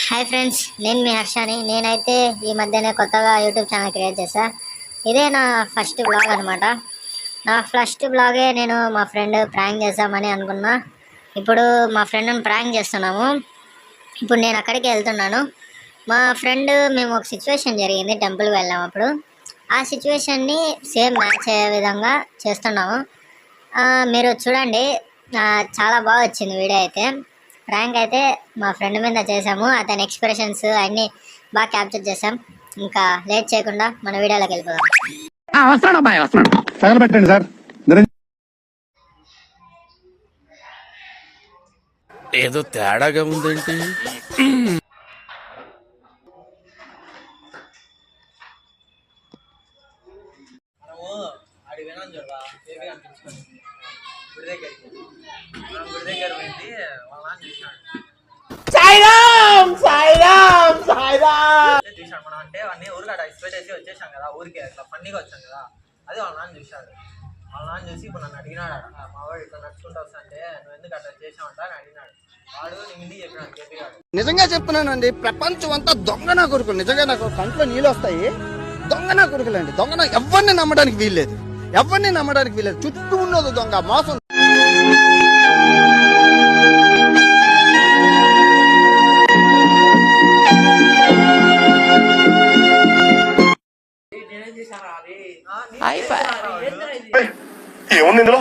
Hi friends, నేను మీ హర్షాని. నేనైతే ఈ మధ్యనే కొత్తగా యూట్యూబ్ ఛానల్ క్రియేట్ చేశా. ఇదే నా ఫస్ట్ బ్లాగ్ అనమాట. నా ఫస్ట్ బ్లాగే నేను మా ఫ్రెండ్ ప్రాంక్ చేద్దామని అనుకున్నా. ఇప్పుడు మా ఫ్రెండ్ని ప్రాంక్ చేస్తున్నాము. ఇప్పుడు నేను అక్కడికి వెళ్తున్నాను. మా ఫ్రెండ్ మేము ఒక సిచ్యువేషన్ జరిగింది, టెంపుల్కి వెళ్ళాము. అప్పుడు ఆ సిచ్యువేషన్ని సేమ్ మ్యాచ్ అయ్యే విధంగా చేస్తున్నాము. మీరు చూడండి, చాలా బాగా వచ్చింది వీడియో అయితే. ప్రాంక్ అయితే మా ఫ్రెండ్ మీద చేసాము. అతని ఎక్స్ప్రెషన్స్ అన్నీ బాగా క్యాప్చర్ చేసాం. ఇంకా లేట్ చేయకుండా మన వీడియోలోకి వెళ్ళిపోదాం. తగలబెట్టండి సార్. ఏదో తేడాగా ఉందేంటి? చూసాడు మనం అంటే వాడిని ఊరికి అక్కడ ఎక్స్పెక్ట్ చేసి వచ్చేసాం కదా, ఊరికి అట్లా ఫన్నీగా వచ్చాం కదా. అది వాళ్ళ నాన్న చూశాడు. వాళ్ళ నాన్న చూసి ఇప్పుడు నన్ను అడిగినాడు, మా వాడు ఇట్లా నడుచుకుంటూ వస్తా అంటే నువ్వు ఎందుకు అట్లా చేసావంట అని అడిగినాడు. వాడు నేను ఇంటికి చెప్పినాడు, చెప్పాడు. నిజంగా చెప్తున్నానండి, ప్రపంచం అంతా దొంగ నా కొడుకులు. నిజంగా నాకు కంట్లో నీళ్ళు వస్తాయి. దొంగ నా కొడుకులండి. దొంగ ఎవరిని నమ్మడానికి వీల్లేదు. ఎవరిని నమ్మడానికి వీల్లేదు. చుట్టూ ఉన్నది దొంగ, మోసం. ఏముంది ఇందులో?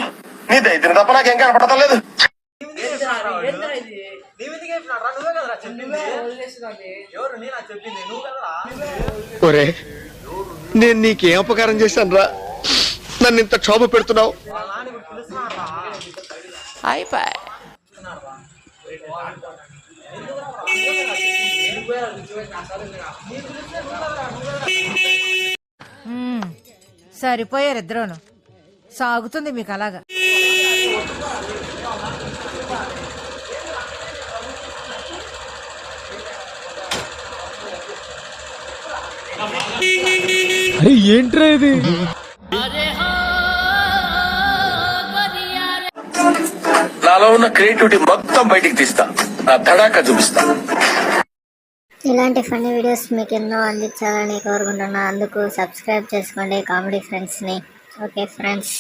నీ దైత్యం తప్ప నాకేం కనపడతలేదు. ఒరే, నేను నీకేం అపకారం చేశాను రా? నన్ను ఇంత క్షోభ పెడుతున్నావు. సరిపోయారు ఇద్దరును. సాగుతుంది మీకు అలాగా. ఏంట్రా ఇది? నాలో ఉన్న క్రియేటివిటీ మొత్తం బయటికి తీస్తా, నా తడాక చూపిస్తా. ఇలాంటి ఫన్నీ వీడియోస్ మీకు ఎన్నో అందించాలని కోరుకుంటున్నా. అందుకు సబ్స్క్రైబ్ చేసుకోండి కామెడీ ఫ్రెండ్స్ని. Okay friends.